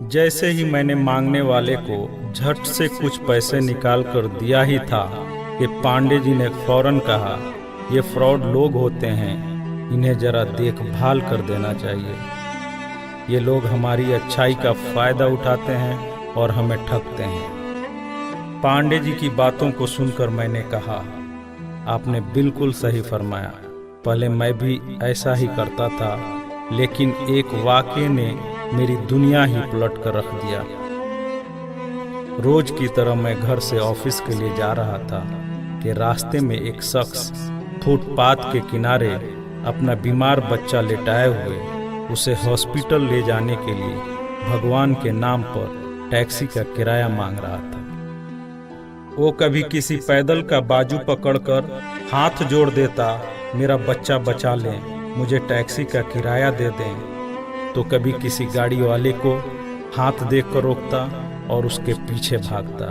जैसे ही मैंने मांगने वाले को झट से कुछ पैसे निकाल कर दिया ही था कि पांडे जी ने फौरन कहा, ये फ्रॉड लोग होते हैं, इन्हें जरा देखभाल कर देना चाहिए। ये लोग हमारी अच्छाई का फायदा उठाते हैं और हमें ठगते हैं। पांडे जी की बातों को सुनकर मैंने कहा, आपने बिल्कुल सही फरमाया। पहले मैं भी ऐसा ही करता था, लेकिन एक वाक़ये ने मेरी दुनिया ही पलट कर रख दिया। रोज की तरह मैं घर से ऑफिस के लिए जा रहा था कि रास्ते में एक शख्स फुटपाथ के किनारे अपना बीमार बच्चा लेटाए हुए उसे हॉस्पिटल ले जाने के लिए भगवान के नाम पर टैक्सी का किराया मांग रहा था। वो कभी किसी पैदल का बाजू पकड़कर हाथ जोड़ देता, मेरा बच्चा बचा लें, मुझे टैक्सी का किराया दे दें, तो कभी किसी गाड़ी वाले को हाथ देकर रोकता और उसके पीछे भागता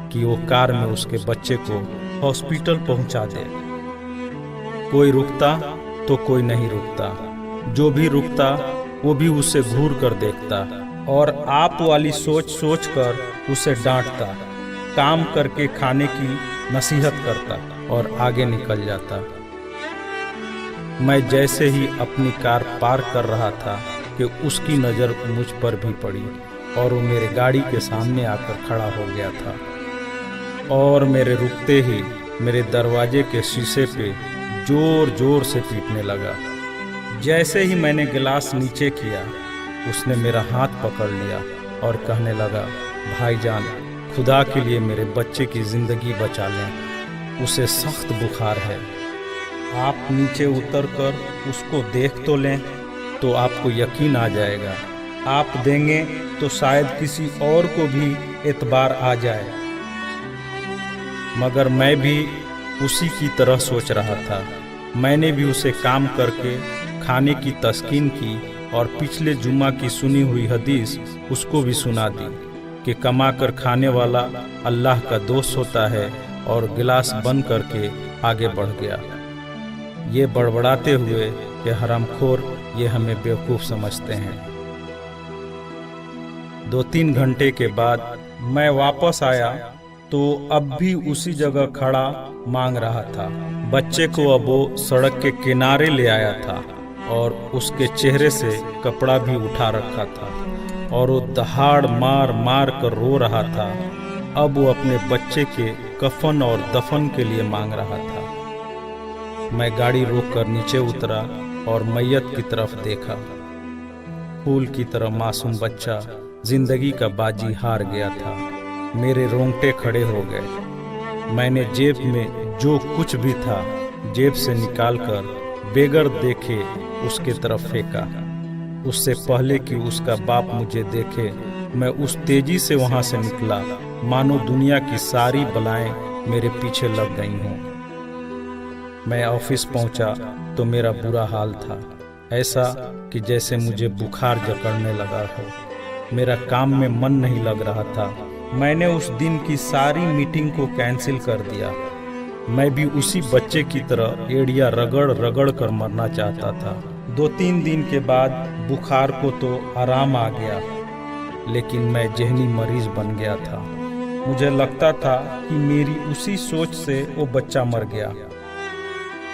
कि वो कार में उसके बच्चे को हॉस्पिटल पहुंचा दे। कोई रुकता तो कोई नहीं रुकता, जो भी रुकता वो भी उसे घूर कर देखता और आप वाली सोच कर उसे डांटता, काम करके खाने की नसीहत करता और आगे निकल जाता। मैं जैसे ही अपनी कार पार्क कर रहा था कि उसकी नज़र मुझ पर भी पड़ी और वो मेरे गाड़ी के सामने आकर खड़ा हो गया था और मेरे रुकते ही मेरे दरवाजे के शीशे पे जोर जोर से पीटने लगा। जैसे ही मैंने गिलास नीचे किया, उसने मेरा हाथ पकड़ लिया और कहने लगा, भाईजान, खुदा के लिए मेरे बच्चे की ज़िंदगी बचा लें, उसे सख्त बुखार है। आप नीचे उतरकर उसको देख तो लें तो आपको यकीन आ जाएगा। आप देंगे तो शायद किसी और को भी एतबार आ जाए। मगर मैं भी उसी की तरह सोच रहा था। मैंने भी उसे काम करके खाने की तस्कीन की और पिछले जुम्मा की सुनी हुई हदीस उसको भी सुना दी कि कमा कर खाने वाला अल्लाह का दोस्त होता है, और गिलास बंद करके आगे बढ़ गया, ये बड़बड़ाते हुए कि हरामखोर ये हमें बेवकूफ़ समझते हैं। 2-3 घंटे के बाद मैं वापस आया तो अब भी उसी जगह खड़ा मांग रहा था। बच्चे को अब वो सड़क के किनारे ले आया था और उसके चेहरे से कपड़ा भी उठा रखा था और वो दहाड़ मार मार कर रो रहा था। अब वो अपने बच्चे के कफन और दफन के लिए मांग रहा था। मैं गाड़ी रोककर नीचे उतरा और मैयत की तरफ देखा। फूल की तरह मासूम बच्चा जिंदगी का बाजी हार गया था। मेरे रोंगटे खड़े हो गए। मैंने जेब में जो कुछ भी था जेब से निकालकर बेगर देखे उसके तरफ फेंका। उससे पहले कि उसका बाप मुझे देखे, मैं उस तेजी से वहां से निकला मानो दुनिया की सारी बलाएं मेरे पीछे लग गई हों। मैं ऑफिस पहुंचा तो मेरा बुरा हाल था, ऐसा कि जैसे मुझे बुखार जकड़ने लगा हो। मेरा काम में मन नहीं लग रहा था। मैंने उस दिन की सारी मीटिंग को कैंसिल कर दिया। मैं भी उसी बच्चे की तरह एड़िया रगड़ रगड़ कर मरना चाहता था। 2-3 दिन के बाद बुखार को तो आराम आ गया, लेकिन मैं जहनी मरीज बन गया था। मुझे लगता था कि मेरी उसी सोच से वो बच्चा मर गया।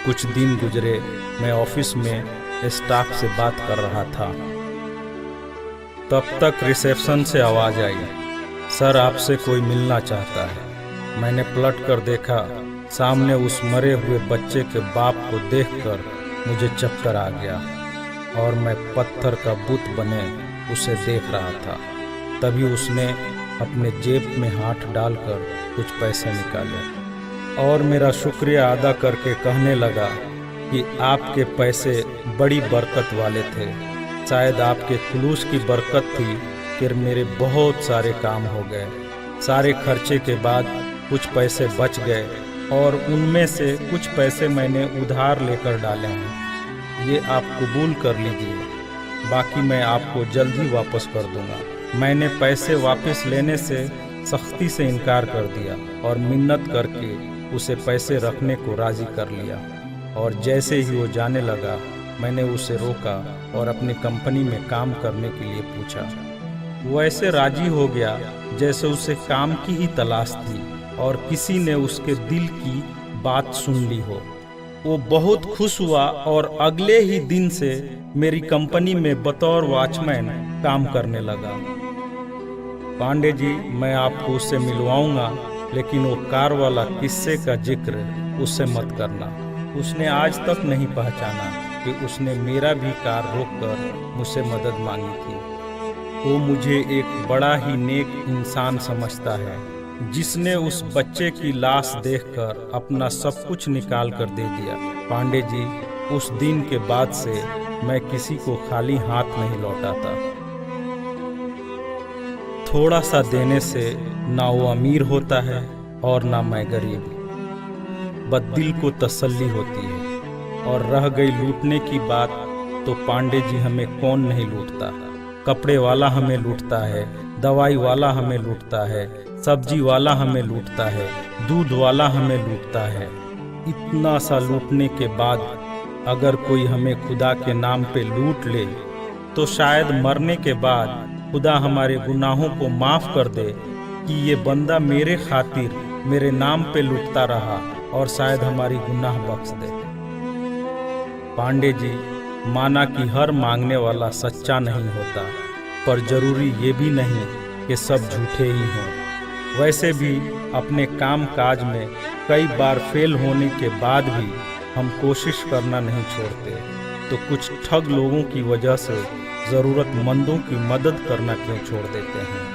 कुछ दिन गुजरे, मैं ऑफिस में स्टाफ से बात कर रहा था। तब तक रिसेप्शन से आवाज़ आई, सर आपसे कोई मिलना चाहता है। मैंने पलट कर देखा, सामने उस मरे हुए बच्चे के बाप को देखकर मुझे चक्कर आ गया और मैं पत्थर का बुत बने उसे देख रहा था। तभी उसने अपने जेब में हाथ डालकर कुछ पैसे निकाले और मेरा शुक्रिया अदा करके कहने लगा कि आपके पैसे बड़ी बरकत वाले थे। शायद आपके खुलूस की बरकत थी कि मेरे बहुत सारे काम हो गए। सारे खर्चे के बाद कुछ पैसे बच गए और उनमें से कुछ पैसे मैंने उधार लेकर डाले हैं। ये आप कबूल कर लीजिए, बाकी मैं आपको जल्द ही वापस कर दूंगा। मैंने पैसे वापस लेने से सख्ती से इनकार कर दिया और मिन्नत करके उसे पैसे रखने को राज़ी कर लिया। और जैसे ही वो जाने लगा, मैंने उसे रोका और अपनी कंपनी में काम करने के लिए पूछा। वैसे राजी हो गया जैसे उसे काम की ही तलाश थी और किसी ने उसके दिल की बात सुन ली हो। वो बहुत खुश हुआ और अगले ही दिन से मेरी कंपनी में बतौर वॉचमैन काम करने लगा। पांडे जी, मैं आपको उससे मिलवाऊंगा, लेकिन वो कार वाला किस्से का जिक्र उससे मत करना। उसने आज तक नहीं पहचाना कि उसने मेरा भी कार रोककर मुझसे मदद मांगी थी। वो मुझे एक बड़ा ही नेक इंसान समझता है, जिसने उस बच्चे की लाश देखकर अपना सब कुछ निकाल कर दे दिया। पांडे जी, उस दिन के बाद से मैं किसी को खाली हाथ नहीं लौटाता। थोड़ा सा देने से ना वो अमीर होता है और ना मैं गरीब, बस दिल को तसल्ली होती है। और रह गई लूटने की बात, तो पांडे जी हमें कौन नहीं लूटता। कपड़े वाला हमें लूटता है, दवाई वाला हमें लूटता है, सब्जी वाला हमें लूटता है, दूध वाला हमें लूटता है। इतना सा लूटने के बाद अगर कोई हमें खुदा के नाम पे लूट ले, तो शायद मरने के बाद खुदा हमारे गुनाहों को माफ कर दे कि ये बंदा मेरे खातिर मेरे नाम पे लूटता रहा, और शायद हमारी गुनाह बख्श दे। पांडे जी, माना कि हर मांगने वाला सच्चा नहीं होता, पर जरूरी ये भी नहीं कि सब झूठे ही हों। वैसे भी अपने काम काज में कई बार फेल होने के बाद भी हम कोशिश करना नहीं छोड़ते, तो कुछ ठग लोगों की वजह से ज़रूरतमंदों की मदद करना क्यों छोड़ देते हैं।